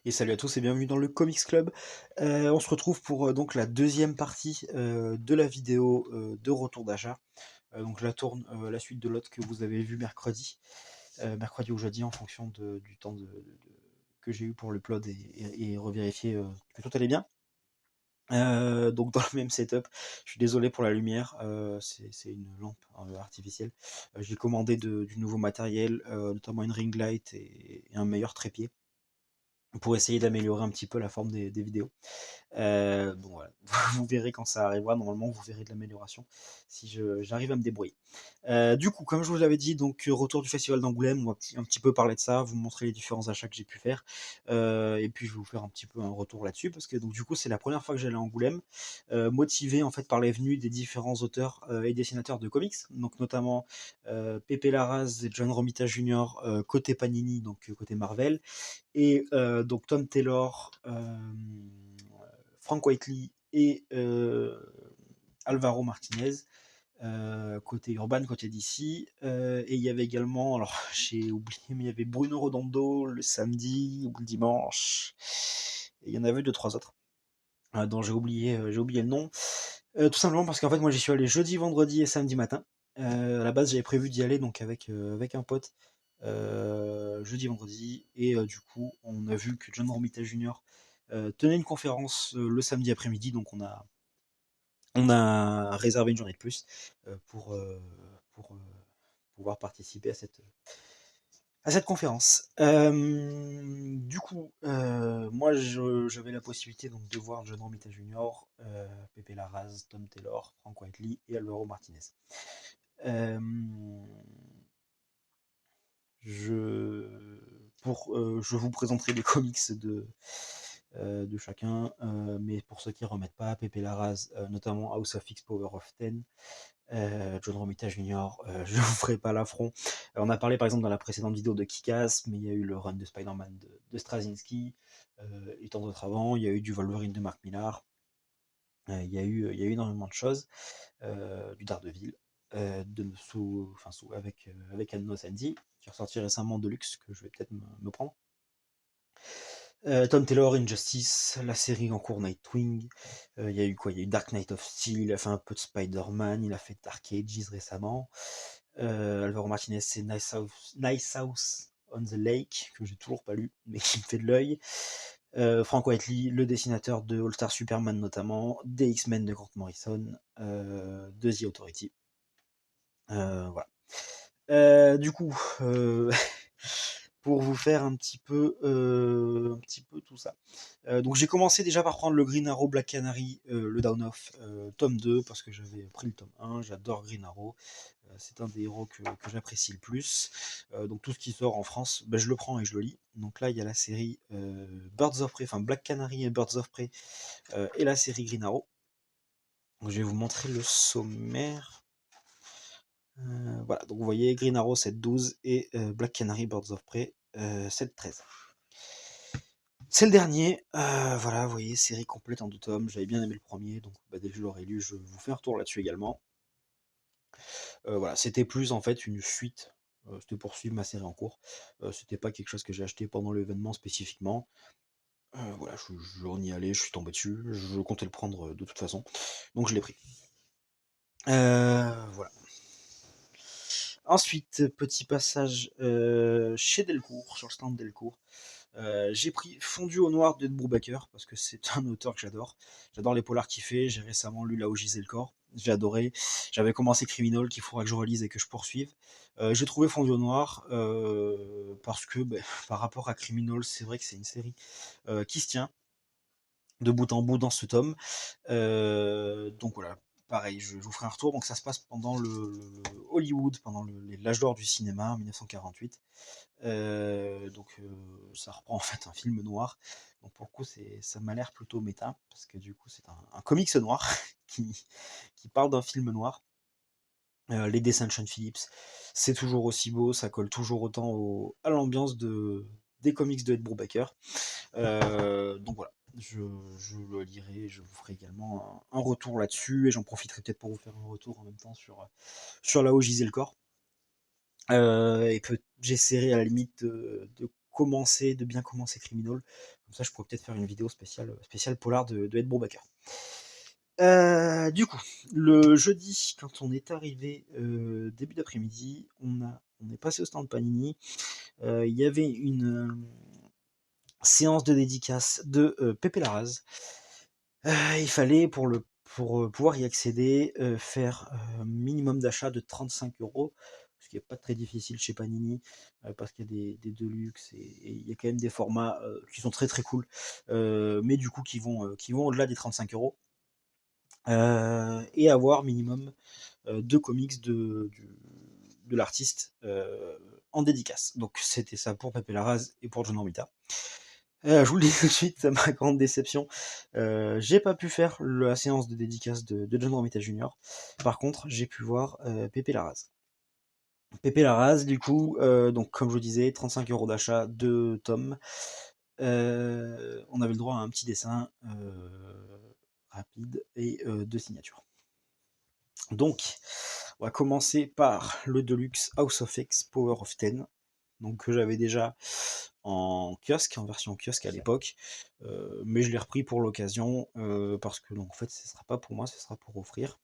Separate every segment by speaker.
Speaker 1: Et salut à tous et bienvenue dans le Comics Club. On se retrouve pour donc la deuxième partie de la vidéo de retour d'achat. Donc je la tourne la suite de l'autre que vous avez vu mercredi ou jeudi en fonction du temps que j'ai eu pour l'upload et revérifier que tout allait bien. Donc dans le même setup, je suis désolé pour la lumière, c'est une lampe artificielle. J'ai commandé du nouveau matériel, notamment une ring light et un meilleur trépied pour essayer d'améliorer un petit peu la forme des vidéos. Bon voilà, vous verrez quand ça arrivera, normalement vous verrez de l'amélioration si j'arrive à me débrouiller. Du coup, comme je vous l'avais dit, donc retour du festival d'Angoulême, on va un petit peu parler de ça, vous montrer les différents achats que j'ai pu faire, et puis je vais vous faire un petit peu un retour là-dessus, parce que donc du coup c'est la première fois que j'allais à Angoulême, motivé en fait par les venues des différents auteurs et dessinateurs de comics, donc notamment Pepe Larraz et John Romita Jr. Côté Panini, donc côté Marvel, et donc Tom Taylor, Frank Whiteley et Alvaro Martinez, côté Urban, côté DC. Et il y avait également, alors j'ai oublié, mais il y avait Bruno Redondo le samedi ou le dimanche. Et il y en avait deux, trois autres dont j'ai oublié le nom. Tout simplement parce qu'en fait, moi j'y suis allé jeudi, vendredi et samedi matin. À la base, j'avais prévu d'y aller donc avec un pote jeudi, vendredi. Et du coup, on a vu que John Romita Jr. Tenait une conférence le samedi après-midi. Donc on a réservé une journée de plus pour pouvoir participer à cette conférence. Du coup, moi j'avais la possibilité donc, de voir John Romita Jr., Pepe Larraz, Tom Taylor, Frank Whiteley et Alvaro Martinez. Euh, je, je vous présenterai les comics de chacun, mais pour ceux qui ne remettent pas, Pepe Larraz, notamment House of X Power of Ten, John Romita Jr., je ne vous ferai pas l'affront. On a parlé par exemple dans la précédente vidéo de Kick-Ass, mais il y a eu le run de Spider-Man de Straczynski, et tant d'autres avant. Il y a eu du Wolverine de Mark Millar. Il y a eu énormément de choses, du Daredevil, avec Anno Sandy, qui est ressorti récemment de luxe, que je vais peut-être me prendre. Tom Taylor, Injustice, la série en cours Nightwing. Il y a eu quoi? Il y a eu Dark Knight of Steel, il a fait un peu de Spider-Man, il a fait Dark Ages récemment. Alvaro Martinez, c'est Nice House on the Lake, que j'ai toujours pas lu, mais qui me fait de l'œil. Frank Whiteley, le dessinateur de All-Star Superman notamment, des X-Men de Grant Morrison, de The Authority. Voilà. Du coup, pour vous faire un petit peu tout ça. Donc j'ai commencé déjà par prendre le Green Arrow Black Canary, le Down Off, tome 2, parce que j'avais pris le tome 1, j'adore Green Arrow, c'est un des héros que j'apprécie le plus. Donc tout ce qui sort en France, ben, je le prends et je le lis. Donc là il y a la série Birds of Prey, enfin Black Canary et Birds of Prey, et la série Green Arrow. Donc, je vais vous montrer le sommaire. Voilà, donc vous voyez Green Arrow 7-12 et Black Canary Birds of Prey 7-13. C'est le dernier, voilà, vous voyez, série complète en 2 tomes, j'avais bien aimé le premier, donc bah, dès que je l'aurai lu, je vous fais un retour là-dessus également. Voilà, c'était plus en fait une suite, c'était pour suivre ma série en cours, c'était pas quelque chose que j'ai acheté pendant l'événement spécifiquement. Voilà, on y allait, je suis tombé dessus, je comptais le prendre de toute façon, donc je l'ai pris. Voilà. Ensuite, petit passage chez Delcourt, sur le stand Delcourt. J'ai pris Fondu au noir d'Ed Brubaker parce que c'est un auteur que j'adore. J'adore les polars qu'il fait. J'ai récemment lu Là où gisait le corps. J'ai adoré. J'avais commencé Criminal qu'il faudra que je relise et que je poursuive. J'ai trouvé Fondu au noir parce que par rapport à Criminal, c'est vrai que c'est une série qui se tient de bout en bout dans ce tome. Donc voilà, pareil, je vous ferai un retour. Donc ça se passe pendant le Hollywood, pendant l'âge d'or du cinéma en 1948. Ça reprend en fait un film noir. Donc pour le coup, ça m'a l'air plutôt méta, parce que du coup, c'est un comics noir qui parle d'un film noir. Les dessins de Sean Phillips, c'est toujours aussi beau, ça colle toujours autant à l'ambiance des comics de Ed Brubaker. Donc voilà, je le lirai, je vous ferai également un retour là-dessus, et j'en profiterai peut-être pour vous faire un retour en même temps sur Là où gisait le corps. Et j'essaierai à la limite de de bien commencer Criminal. Comme ça, je pourrais peut-être faire une vidéo spéciale polar de Ed Brubaker. Du coup, le jeudi, quand on est arrivé début d'après-midi, on est passé au stand Panini. Il y avait une séance de dédicace de Pepe Larraz. Il fallait, pour pouvoir y accéder, faire minimum d'achat de 35 €, ce qui n'est pas très difficile chez Panini, parce qu'il y a des Deluxe et il y a quand même des formats qui sont très très cool, mais du coup qui vont au-delà des 35 €. Et avoir minimum 2 comics de l'artiste en dédicace. Donc c'était ça pour Pepe Larraz et pour John Romita. Je vous le dis tout de suite, ma grande déception, j'ai pas pu faire la séance de dédicace de John Romita Jr. Par contre, j'ai pu voir Pepe Larraz. Pepe Larraz, du coup, donc comme je vous disais, 35 € d'achat, 2 tomes. On avait le droit à un petit dessin rapide et 2 signatures. Donc, on va commencer par le Deluxe House of X Power of Ten, donc que j'avais déjà en kiosque, en version kiosque à l'époque, mais je l'ai repris pour l'occasion parce que donc en fait ce sera pas pour moi, ce sera pour offrir.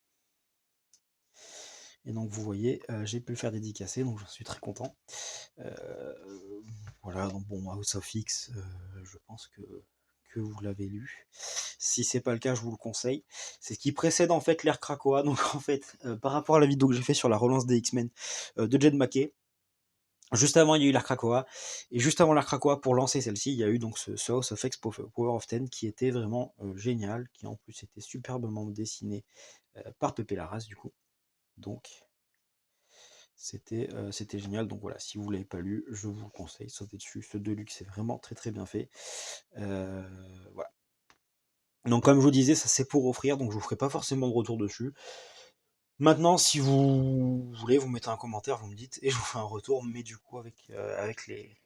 Speaker 1: Et donc vous voyez, j'ai pu le faire dédicacer, donc j'en suis très content. Voilà, donc bon, House of X, je pense que vous l'avez lu. Si c'est pas le cas, je vous le conseille. C'est ce qui précède en fait l'ère Krakoa. Donc en fait, par rapport à la vidéo que j'ai fait sur la relance des X-Men de Jed MacKay, juste avant il y a eu l'ère Krakoa, et juste avant l'ère Krakoa, pour lancer celle-ci, il y a eu donc ce House of X Power of Ten qui était vraiment génial, qui en plus était superbement dessiné par Pepe Larraz du coup. Donc c'était génial. Donc voilà, si vous l'avez pas lu, je vous le conseille, sautez dessus. Ce Deluxe est vraiment très très bien fait. Voilà. Donc comme je vous disais, ça c'est pour offrir, donc je vous ferai pas forcément de retour dessus. Maintenant, si vous voulez, vous mettez un commentaire, vous me dites, et je vous fais un retour, mais du coup avec les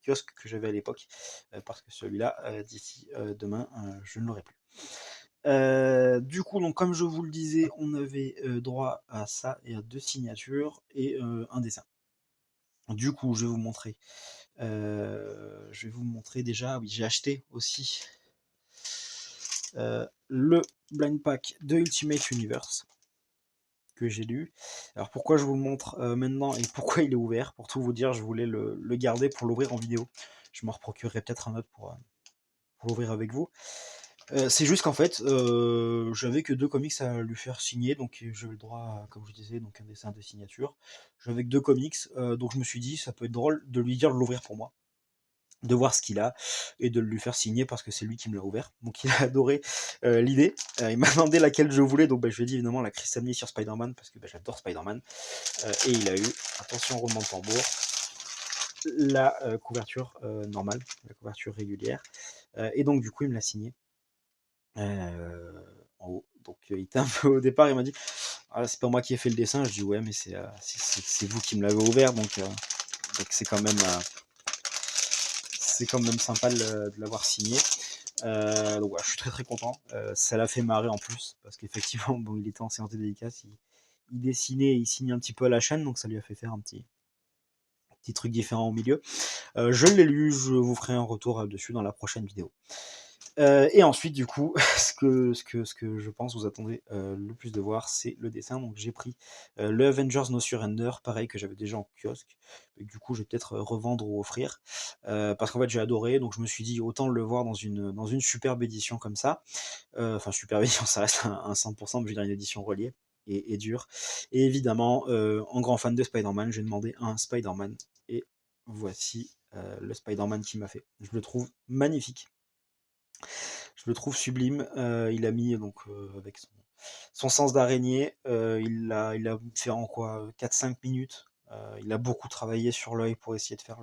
Speaker 1: kiosques que j'avais à l'époque, parce que celui-là, d'ici demain, je ne l'aurai plus. Du coup, donc comme je vous le disais, on avait droit à ça et à 2 signatures et un dessin. Du coup, je vais vous montrer déjà, oui, j'ai acheté aussi le blind pack de Ultimate Universe que j'ai lu. Alors pourquoi je vous le montre maintenant et pourquoi il est ouvert? Pour tout vous dire, je voulais le garder pour l'ouvrir en vidéo. Je m'en reprocurerai peut-être un autre pour l'ouvrir avec vous. C'est juste qu'en fait, j'avais que 2 comics à lui faire signer, donc j'avais le droit à, comme je disais, donc un dessin de signature. J'avais que 2 comics, donc je me suis dit, ça peut être drôle de lui dire de l'ouvrir pour moi, de voir ce qu'il a et de le lui faire signer parce que c'est lui qui me l'a ouvert. Donc il a adoré l'idée. Il m'a demandé laquelle je voulais, donc je lui ai dit évidemment la Chris Samney sur Spider-Man parce que j'adore Spider-Man. Et il a eu, attention roulement de tambour, la couverture normale, la couverture régulière. Et donc du coup il me l'a signé en haut. Donc il était un peu au départ, il m'a dit ah, c'est pas moi qui ai fait le dessin. Je dis ouais mais c'est vous qui me l'avez ouvert, donc c'est quand même sympa de l'avoir signé. Donc voilà, je suis très très content. Ça l'a fait marrer en plus, parce qu'effectivement, bon, il était en séance de dédicace, il dessinait, il signait un petit peu à la chaîne, donc ça lui a fait faire un petit truc différent au milieu. Je l'ai lu, je vous ferai un retour dessus dans la prochaine vidéo. Et ensuite, du coup, ce que je pense vous attendez le plus de voir, c'est le dessin. Donc j'ai pris le Avengers No Surrender, pareil que j'avais déjà en kiosque. Et du coup, je vais peut-être revendre ou offrir. Parce qu'en fait, j'ai adoré. Donc je me suis dit, autant le voir dans une superbe édition comme ça. Enfin, superbe édition, ça reste un 100%, mais je veux dire une édition reliée et dure. Et évidemment, en grand fan de Spider-Man, j'ai demandé un Spider-Man. Et voici le Spider-Man qu'il m'a fait. Je le trouve magnifique. Je le trouve sublime. Il a mis donc avec son sens d'araignée, il a fait en quoi 4-5 minutes. Il a beaucoup travaillé sur l'œil pour essayer de faire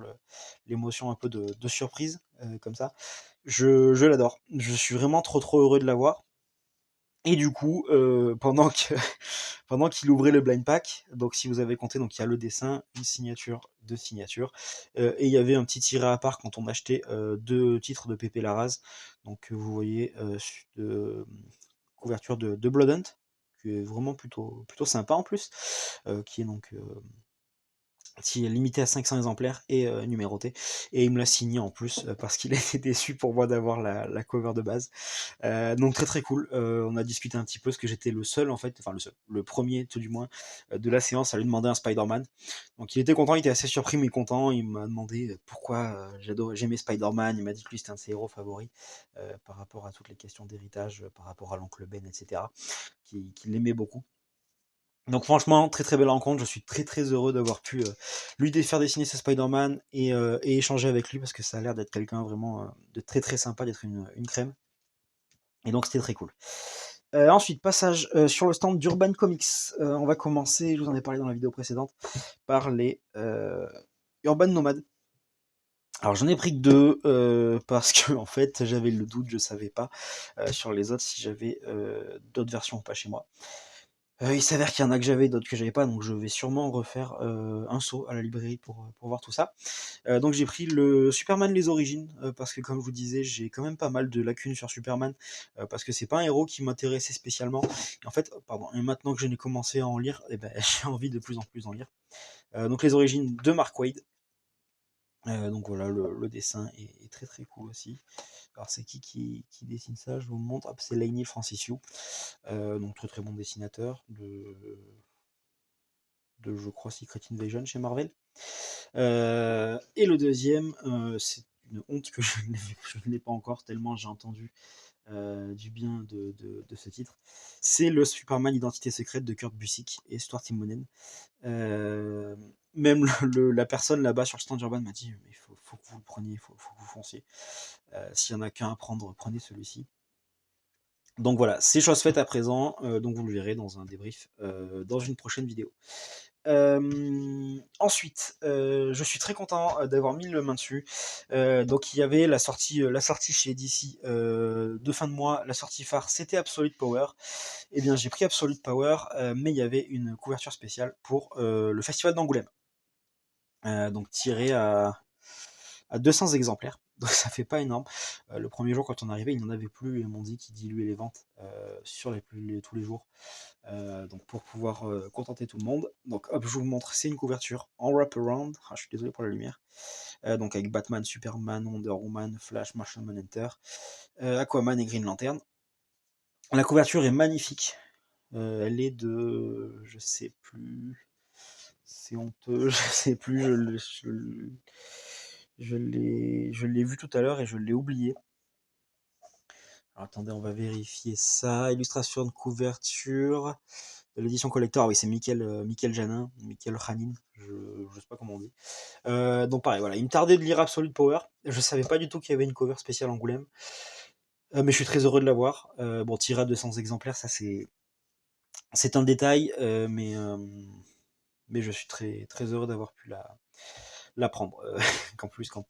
Speaker 1: l'émotion un peu de surprise, comme ça. Je l'adore. Je suis vraiment trop trop heureux de l'avoir. Et du coup, pendant qu'il ouvrait le blind pack, donc si vous avez compté, donc il y a le dessin, une signature, 2 signatures, et il y avait un petit tiré à part quand on achetait 2 titres de Pepe Larraz. Donc vous voyez couverture de Blood Hunt, qui est vraiment plutôt sympa en plus, qui est donc qui est limité à 500 exemplaires et numéroté. Et il me l'a signé en plus parce qu'il a été déçu pour moi d'avoir la cover de base. Donc très très cool. On a discuté un petit peu parce que j'étais le seul en fait, enfin le premier tout du moins de la séance à lui demander un Spider-Man. Donc il était content, il était assez surpris mais content. Il m'a demandé pourquoi j'aimais Spider-Man. Il m'a dit que lui c'était un de ses héros favoris par rapport à toutes les questions d'héritage, par rapport à l'oncle Ben, etc. Qu'il aimait beaucoup. Donc franchement, très très belle rencontre, je suis très très heureux d'avoir pu lui faire dessiner ce Spider-Man et échanger avec lui parce que ça a l'air d'être quelqu'un vraiment de très très sympa, d'être une crème. Et donc c'était très cool. Ensuite, passage sur le stand d'Urban Comics. On va commencer, je vous en ai parlé dans la vidéo précédente, par les Urban Nomades. Alors j'en ai pris que deux parce que en fait j'avais le doute, je savais pas sur les autres si j'avais d'autres versions ou pas chez moi. Il s'avère qu'il y en a que j'avais, d'autres que j'avais pas, donc je vais sûrement refaire un saut à la librairie pour voir tout ça. Donc j'ai pris le Superman les origines, parce que comme je vous disais, j'ai quand même pas mal de lacunes sur Superman, parce que c'est pas un héros qui m'intéressait spécialement. En fait, pardon, et maintenant que j'ai commencé à en lire, eh ben, j'ai envie de plus en plus en lire. Donc les origines de Mark Waid. Donc voilà, le dessin est très très cool aussi. Alors c'est qui dessine ça? Je vous montre. Hop, c'est Laini Francis Yu. Donc très très bon dessinateur de je crois Secret Invasion chez Marvel. Et le deuxième, c'est une honte que je ne l'ai pas encore, tellement j'ai entendu du bien de ce titre. C'est le Superman Identité secrète de Kurt Busiek et Stuart Immonen. Euh, Même la personne là-bas sur le stand urbain m'a dit mais faut que vous le preniez, faut que vous fonciez. S'il y en a qu'un à prendre, prenez celui-ci. Donc voilà, c'est chose faite à présent, donc vous le verrez dans un débrief dans une prochaine vidéo. Ensuite, je suis très content d'avoir mis le main dessus. Donc il y avait la sortie chez DC de fin de mois, la sortie phare, c'était Absolute Power. Eh bien, j'ai pris Absolute Power, mais il y avait une couverture spéciale pour le festival d'Angoulême, donc tiré à 200 exemplaires. Donc ça fait pas énorme. Le premier jour quand on est arrivé, il n'y en avait plus et m'ont dit qu'ils diluaient les ventes sur tous les jours. Donc pour pouvoir contenter tout le monde. Donc hop, je vous montre, c'est une couverture en wraparound. Ah, je suis désolé pour la lumière. Donc avec Batman, Superman, Wonder Woman, Flash, Martian Manhunter, Aquaman et Green Lantern. La couverture est magnifique. Elle est de, je sais plus, c'est honteux, je sais plus, je l'ai vu tout à l'heure et je l'ai oublié. Alors, attendez, on va vérifier ça. Illustration de couverture de l'édition collector. Ah oui, c'est Michael Janin, Michael Janin, je ne sais pas comment on dit. Donc pareil, voilà, il me tardait de lire Absolute Power. Je savais pas du tout qu'il y avait une cover spéciale Angoulême. Mais je suis très heureux de l'avoir. Bon, tiré à 200 exemplaires, ça c'est un détail, mais je suis très, très heureux d'avoir pu la prendre. Qu'en plus, quand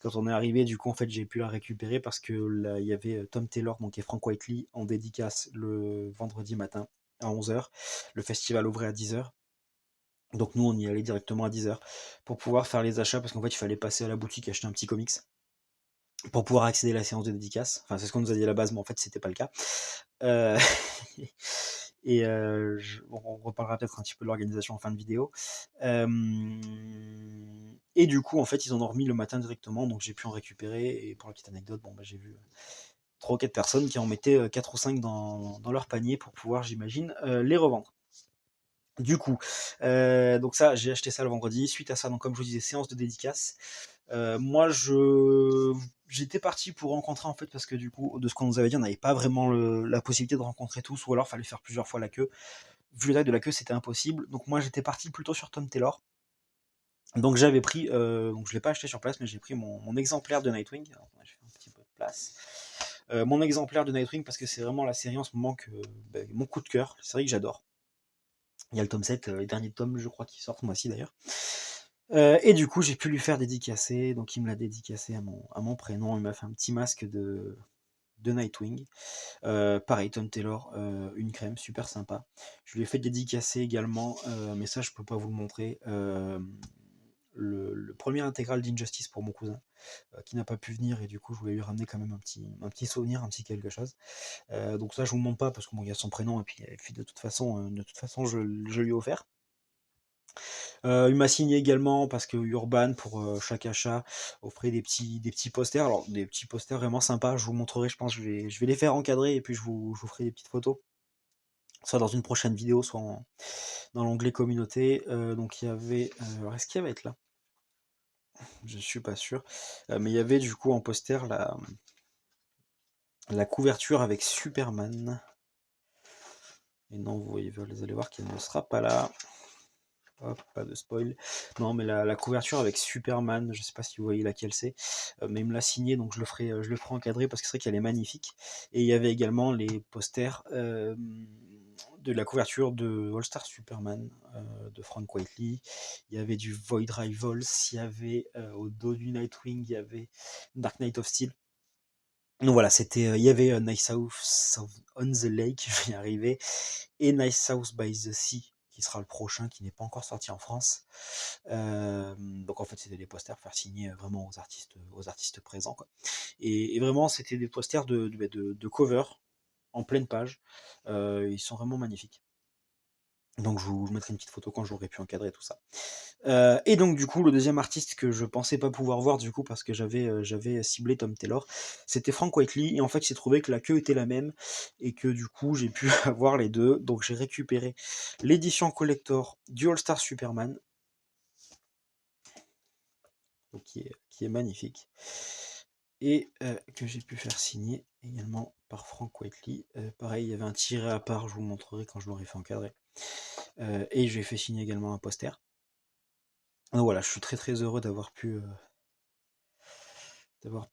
Speaker 1: on est arrivé, du coup, en fait, j'ai pu la récupérer parce que là, il y avait Tom Taylor donc, et Frank Whiteley en dédicace le vendredi matin à 11h. Le festival ouvrait à 10h. Donc nous, on y allait directement à 10h pour pouvoir faire les achats parce qu'en fait, il fallait passer à la boutique et acheter un petit comics pour pouvoir accéder à la séance de dédicace. Enfin, c'est ce qu'on nous a dit à la base, mais en fait, c'était pas le cas. Euh, et on reparlera peut-être un petit peu de l'organisation en fin de vidéo. Et du coup, en fait, ils en ont remis le matin directement, donc j'ai pu en récupérer. Et pour la petite anecdote, bon, bah, j'ai vu 3 ou 4 personnes qui en mettaient 4 ou 5 dans leur panier pour pouvoir, j'imagine, les revendre. Du coup, donc ça, j'ai acheté ça le vendredi. Suite à ça, donc comme je vous disais, séance de dédicace. Moi, j'étais parti pour rencontrer en fait parce que du coup, de ce qu'on nous avait dit, on n'avait pas vraiment la possibilité de rencontrer tous, ou alors fallait faire plusieurs fois la queue. Vu la taille de la queue, c'était impossible. Donc moi, j'étais parti plutôt sur Tom Taylor. Donc j'avais pris, donc je l'ai pas acheté sur place, mais j'ai pris mon exemplaire de Nightwing. Alors, je fais un petit peu de place. Mon exemplaire de Nightwing parce que c'est vraiment la série en ce moment que mon coup de cœur. C'est vrai que j'adore. Il y a le tome 7, les derniers tomes, je crois, qui sortent moi aussi d'ailleurs. Et du coup, j'ai pu lui faire dédicacer. Donc, il me l'a dédicacé à mon prénom. Il m'a fait un petit masque de Nightwing. Pareil, Tom Taylor, une crème, super sympa. Je lui ai fait dédicacer également, mais ça, je peux pas vous le montrer. Le premier intégral d'Injustice pour mon cousin, qui n'a pas pu venir. Et du coup, je voulais lui ramener quand même un petit souvenir, un petit quelque chose. Donc, ça, je vous le montre pas parce qu'il y a son prénom. Et puis de toute façon, je lui ai offert. Il m'a signé également parce que Urban, pour chaque achat, offrait des petits posters. Alors, des petits posters vraiment sympas. Je vous montrerai, je pense, je vais les faire encadrer et puis je vous ferai des petites photos. Soit dans une prochaine vidéo, soit dans l'onglet communauté. Donc, il y avait. Alors, est-ce qu'il va être là? Je suis pas sûr. Mais il y avait du coup en poster la couverture avec Superman. Et non, vous allez voir qu'elle ne sera pas là. Hop, pas de spoil. Non, mais la couverture avec Superman, je sais pas si vous voyez laquelle c'est, mais il me l'a signé, donc je le ferai encadrer parce que c'est vrai qu'elle est magnifique. Et il y avait également les posters de la couverture de All Star Superman de Frank Whiteley. Il y avait du Void Rivals, il y avait au dos du Nightwing, il y avait Dark Knight of Steel. Donc voilà, il y avait Nice House on the Lake, je vais y arriver, et Nice House by the Sea, qui sera le prochain, qui n'est pas encore sorti en France. Donc en fait, c'était des posters faire signer vraiment aux artistes présents, quoi. Et vraiment, c'était des posters de cover en pleine page. Ils sont vraiment magnifiques. Donc je vous mettrai une petite photo quand j'aurai pu encadrer tout ça. Et donc du coup, le deuxième artiste que je pensais pas pouvoir voir du coup parce que j'avais ciblé Tom Taylor, c'était Frank Whiteley. Et en fait, il s'est trouvé que la queue était la même et que du coup, j'ai pu avoir les deux. Donc j'ai récupéré l'édition collector du All-Star Superman, donc qui est magnifique, et que j'ai pu faire signer également par Frank Whiteley. Pareil, il y avait un tiret à part, je vous montrerai quand je l'aurai fait encadrer. Et j'ai fait signer également un poster. Donc voilà, je suis très très heureux d'avoir pu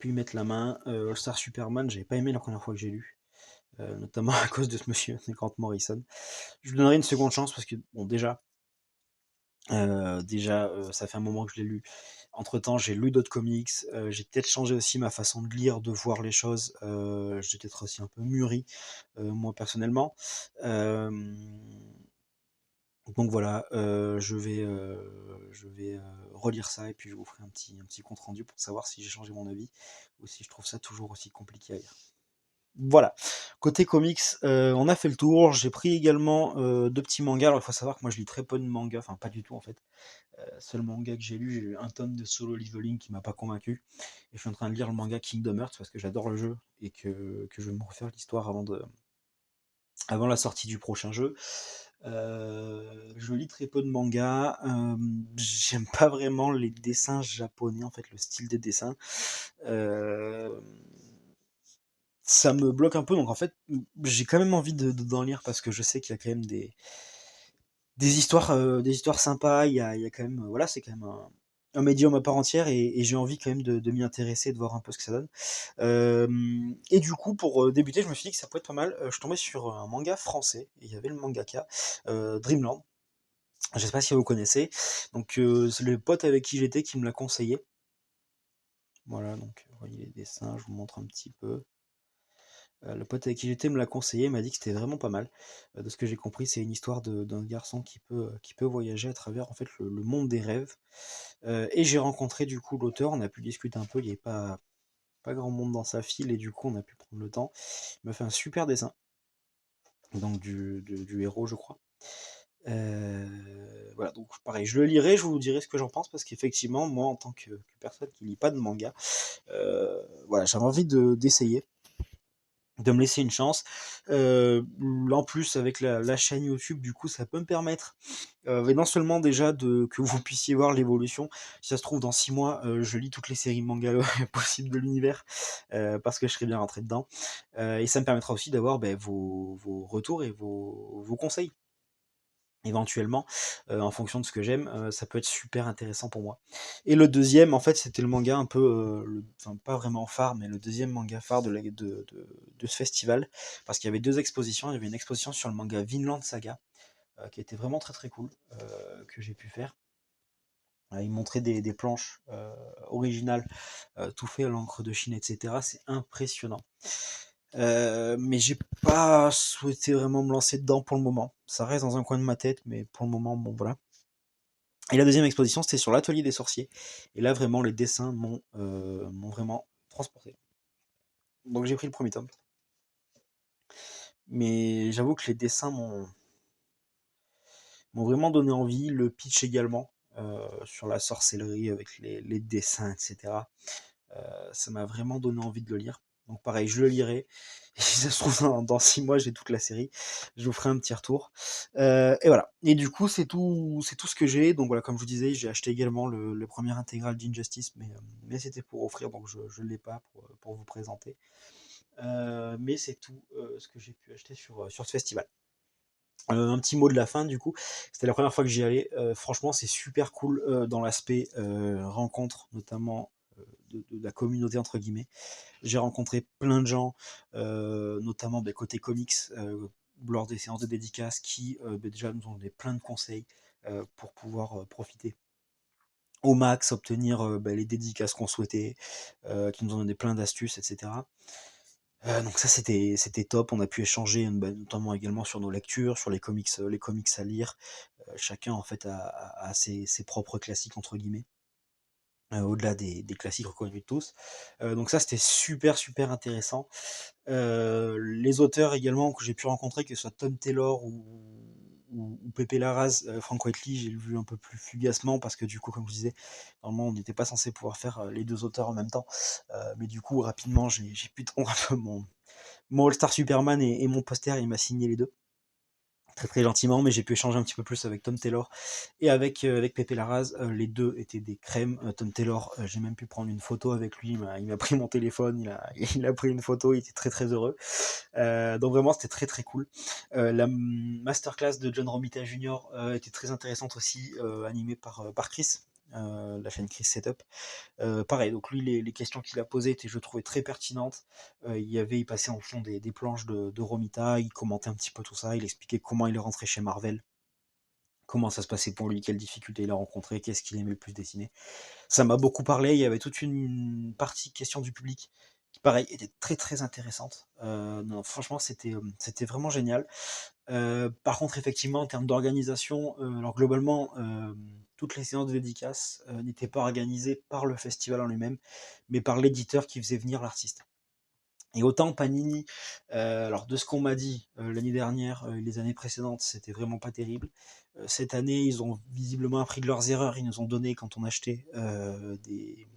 Speaker 1: y mettre la main. All Star Superman, j'avais pas aimé la première fois que j'ai lu, notamment à cause de ce monsieur, Grant Morrison. Je lui donnerai une seconde chance parce que, bon, déjà, ça fait un moment que je l'ai lu. Entre-temps, j'ai lu d'autres comics, j'ai peut-être changé aussi ma façon de lire, de voir les choses. J'ai peut-être aussi un peu mûri, moi personnellement. Donc voilà, je vais relire ça et puis je vous ferai un petit compte rendu pour savoir si j'ai changé mon avis ou si je trouve ça toujours aussi compliqué à lire. Voilà. Côté comics, on a fait le tour. J'ai pris également 2 petits mangas. Alors il faut savoir que moi je lis très peu de mangas, enfin pas du tout en fait. Seul manga que j'ai lu un tome de Solo Leveling qui m'a pas convaincu. Et je suis en train de lire le manga Kingdom Hearts parce que j'adore le jeu et que je vais me refaire l'histoire avant la sortie du prochain jeu. Je lis très peu de mangas. J'aime pas vraiment les dessins japonais, en fait, le style des dessins. Euh, Ça me bloque un peu, donc en fait, j'ai quand même envie d'en lire parce que je sais qu'il y a quand même des histoires sympas. Il y a quand même, voilà, c'est quand même un médium à part entière et j'ai envie quand même de m'y intéresser, de voir un peu ce que ça donne. Et du coup, pour débuter, je me suis dit que ça pourrait être pas mal. Je suis tombé sur un manga français et il y avait le mangaka Dreamland. Je sais pas si vous connaissez. Donc c'est le pote avec qui j'étais qui me l'a conseillé. Voilà, donc vous voyez les dessins, je vous montre un petit peu. Le pote avec qui j'étais me l'a conseillé, m'a dit que c'était vraiment pas mal. De ce que j'ai compris, c'est une histoire d'un garçon qui peut voyager à travers en fait le monde des rêves. Et j'ai rencontré du coup l'auteur, on a pu discuter un peu, il n'y avait pas grand monde dans sa file et du coup on a pu prendre le temps. Il m'a fait un super dessin, donc du héros je crois. Voilà, donc pareil, je le lirai, je vous dirai ce que j'en pense parce qu'effectivement, moi en tant que personne qui lit pas de manga, voilà, j'avais envie d'essayer, de me laisser une chance. En plus, avec la chaîne YouTube, du coup, ça peut me permettre, mais non seulement déjà que vous puissiez voir l'évolution. Si ça se trouve, dans 6 mois, je lis toutes les séries manga possibles de l'univers, parce que je serai bien rentré dedans. Et ça me permettra aussi d'avoir vos retours et vos conseils éventuellement, en fonction de ce que j'aime, ça peut être super intéressant pour moi. Et le deuxième, en fait, c'était le manga un peu, enfin pas vraiment phare, mais le deuxième manga phare de ce festival, parce qu'il y avait 2 expositions. Il y avait une exposition sur le manga Vinland Saga, qui était vraiment très très cool, que j'ai pu faire. Ils montraient des planches originales, tout fait à l'encre de Chine, etc. C'est impressionnant. Mais j'ai pas souhaité vraiment me lancer dedans pour le moment. Ça reste dans un coin de ma tête, mais pour le moment, bon voilà. Et la deuxième exposition, c'était sur l'atelier des sorciers. Et là, vraiment, les dessins m'ont vraiment transporté. Donc j'ai pris le premier tome. Mais j'avoue que les dessins m'ont vraiment donné envie, le pitch également. sur la sorcellerie avec les dessins, etc. Ça m'a vraiment donné envie de le lire. Donc pareil, je le lirai. Et si ça se trouve, dans 6 mois, j'ai toute la série. Je vous ferai un petit retour. Et voilà. Et du coup, c'est tout ce que j'ai. Donc voilà, comme je vous disais, j'ai acheté également le premier intégral d'Injustice, mais c'était pour offrir, donc je ne l'ai pas pour vous présenter. Mais c'est tout ce que j'ai pu acheter sur ce festival. Un petit mot de la fin, du coup. C'était la première fois que j'y allais. Franchement, c'est super cool dans l'aspect rencontre, notamment de la communauté, entre guillemets. J'ai rencontré plein de gens, notamment côté comics, lors des séances de dédicaces, qui déjà nous ont donné plein de conseils pour pouvoir profiter au max, obtenir les dédicaces qu'on souhaitait, qui nous ont donné plein d'astuces, etc. Donc ça c'était top, on a pu échanger notamment également sur nos lectures, sur les comics à lire. Chacun en fait a ses propres classiques entre guillemets, au-delà des classiques reconnus de tous. Donc ça c'était super, super intéressant. Les auteurs également que j'ai pu rencontrer, que ce soit Tom Taylor ou Pepe Larraz, Frank Whiteley, j'ai vu un peu plus fugacement parce que du coup, comme je disais, normalement on n'était pas censé pouvoir faire les 2 auteurs en même temps. Mais du coup, rapidement, j'ai pu prendre un peu mon All-Star Superman et mon poster, il m'a signé les 2. Très très gentiment, mais j'ai pu échanger un petit peu plus avec Tom Taylor et avec Pepe Larraz. Les deux étaient des crèmes. Tom Taylor, j'ai même pu prendre une photo avec lui. Il m'a pris mon téléphone, il a pris une photo, il était très très heureux. Donc vraiment, c'était très très cool. La masterclass de John Romita Jr. Était très intéressante aussi, animée par Chris, la chaîne Chris Setup. Pareil, donc lui, les questions qu'il a posées étaient, je trouvais, très pertinentes. Il passait en fond des planches de Romita, il commentait un petit peu tout ça, il expliquait comment il est rentré chez Marvel, comment ça se passait pour lui, quelles difficultés il a rencontrées, qu'est-ce qu'il aimait le plus dessiner. Ça m'a beaucoup parlé, il y avait toute une partie questions du public qui, pareil, était très très intéressante. Non, franchement, c'était vraiment génial. Par contre, effectivement, en termes d'organisation, alors globalement, toutes les séances de dédicaces n'étaient pas organisées par le festival en lui-même, mais par l'éditeur qui faisait venir l'artiste. Et autant Panini, alors de ce qu'on m'a dit l'année dernière, les années précédentes, c'était vraiment pas terrible. Cette année, ils ont visiblement appris de leurs erreurs. Ils nous ont donné, quand on achetait des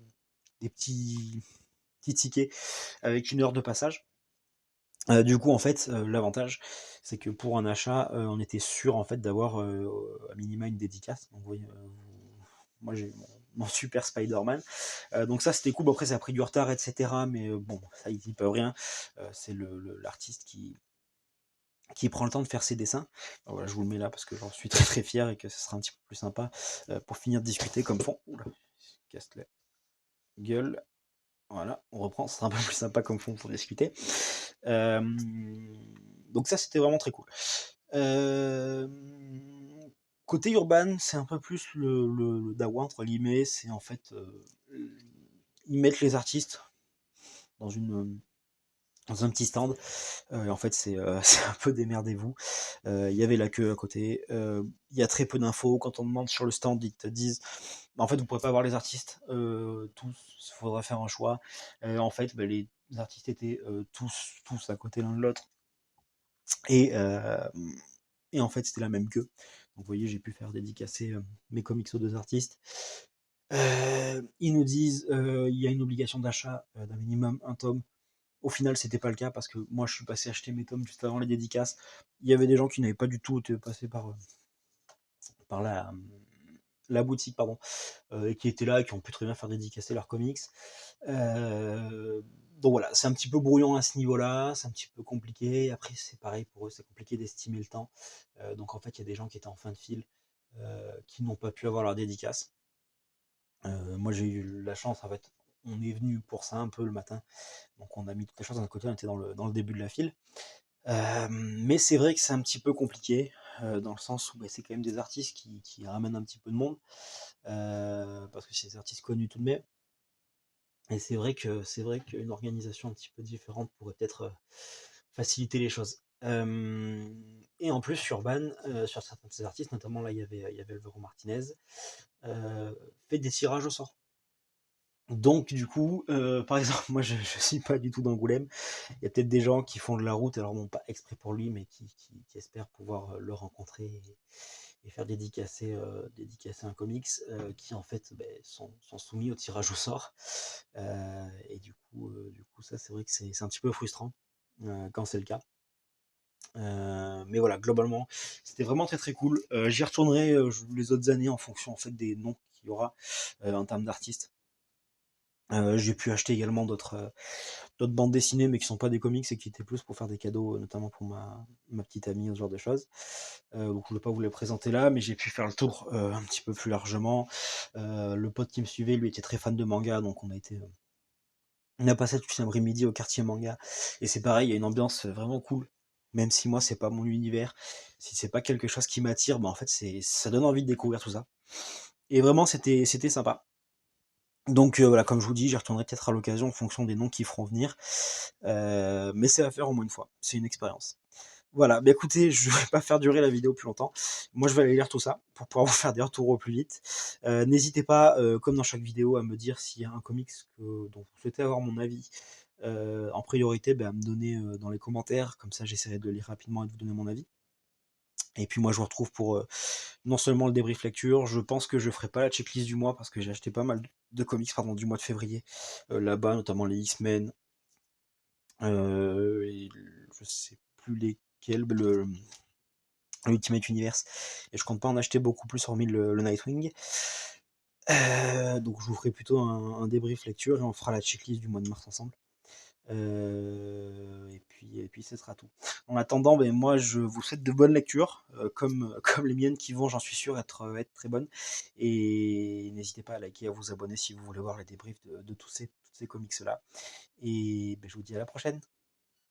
Speaker 1: petits tickets avec 1 heure de passage. Du coup, en fait, l'avantage, c'est que pour un achat, on était sûr en fait d'avoir à minima une dédicace. Donc, vous voyez, moi j'ai mon super Spider-Man. Donc ça c'était cool. Bon, après ça a pris du retard, etc. Mais bon, ça ils y peuvent rien. C'est l'artiste qui prend le temps de faire ses dessins. Voilà, je vous le mets là parce que j'en suis très très fier et que ce sera un petit peu plus sympa pour finir de discuter comme fond. Oula, casse la gueule. Voilà, on reprend, ce sera un peu plus sympa comme fond pour discuter. Euh, donc ça, c'était vraiment très cool. Euh, Côté urban, c'est un peu plus le dawa, entre guillemets. C'est en fait, ils mettent les artistes dans dans un petit stand. En fait, c'est un peu démerdez-vous. Il y avait la queue à côté. Il y a très peu d'infos. Quand on demande sur le stand, ils te disent en fait, vous ne pourrez pas voir les artistes tous, il faudra faire un choix. En fait, les artistes étaient tous à côté l'un de l'autre. Et, et en fait, c'était la même queue. Donc, vous voyez, j'ai pu faire dédicacer mes comics aux 2 artistes. Ils nous disent il y a une obligation d'achat d'un minimum 1 tome. Au final, c'était pas le cas parce que moi, je suis passé acheter mes tomes juste avant les dédicaces. Il y avait des gens qui n'avaient pas du tout été passés par la boutique, pardon, et qui étaient là et qui ont pu très bien faire dédicacer leurs comics. Donc voilà, c'est un petit peu brouillon à ce niveau-là, c'est un petit peu compliqué. Après, c'est pareil pour eux, c'est compliqué d'estimer le temps. Donc en fait, il y a des gens qui étaient en fin de file, qui n'ont pas pu avoir leur dédicace. Moi, j'ai eu la chance, en fait, on est venu pour ça un peu le matin, donc on a mis toutes les choses d'un côté, on était dans le début de la file. Mais c'est vrai que c'est un petit peu compliqué, dans le sens où c'est quand même des artistes qui ramènent un petit peu de monde, parce que c'est des artistes connus tout de même. Et c'est vrai qu'une organisation un petit peu différente pourrait peut-être faciliter les choses. Et en plus, Urban, sur certains de ces artistes, notamment là, il y avait Alvaro Martinez, fait des tirages au sort. Donc, du coup, par exemple, moi je suis pas du tout d'Angoulême. Il y a peut-être des gens qui font de la route, alors non pas exprès pour lui, mais qui espèrent pouvoir le rencontrer et faire dédicacer un comics qui en fait sont soumis au tirage au sort. Et du coup ça c'est vrai que c'est un petit peu frustrant quand c'est le cas. Mais voilà, globalement, c'était vraiment très très cool. J'y retournerai les autres années en fonction en fait des noms qu'il y aura en termes d'artistes. J'ai pu acheter également d'autres bandes dessinées, mais qui sont pas des comics et qui étaient plus pour faire des cadeaux, notamment pour ma petite amie, ce genre de choses. Donc je ne vais pas vous les présenter là, mais j'ai pu faire le tour un petit peu plus largement. Le pote qui me suivait, lui, était très fan de manga, donc on a passé tout l'après-midi au quartier manga. Et c'est pareil, il y a une ambiance vraiment cool. Même si moi, c'est pas mon univers, si c'est pas quelque chose qui m'attire, bah en fait, ça donne envie de découvrir tout ça. Et vraiment, c'était sympa. Donc voilà, comme je vous dis, j'y retournerai peut-être à l'occasion en fonction des noms qui feront venir. Mais c'est à faire au moins une fois. C'est une expérience. Voilà, bah écoutez, je vais pas faire durer la vidéo plus longtemps. Moi, je vais aller lire tout ça pour pouvoir vous faire des retours au plus vite. N'hésitez pas, comme dans chaque vidéo, à me dire s'il y a un comics dont vous souhaitez avoir mon avis en priorité, à me donner dans les commentaires. Comme ça, j'essaierai de le lire rapidement et de vous donner mon avis. Et puis moi, je vous retrouve pour non seulement le débrief lecture, je pense que je ferai pas la checklist du mois parce que j'ai acheté pas mal de comics du mois de février là-bas, notamment les X-Men, et je sais plus lesquels, le Ultimate Universe, et je compte pas en acheter beaucoup plus hormis le Nightwing. Donc je vous ferai plutôt un débrief lecture et on fera la checklist du mois de mars ensemble. Et puis ce sera tout. En attendant, moi je vous souhaite de bonnes lectures, comme les miennes qui vont, j'en suis sûr, être très bonnes. Et n'hésitez pas à liker, à vous abonner si vous voulez voir les débriefs de tous ces comics là. Et je vous dis à la prochaine.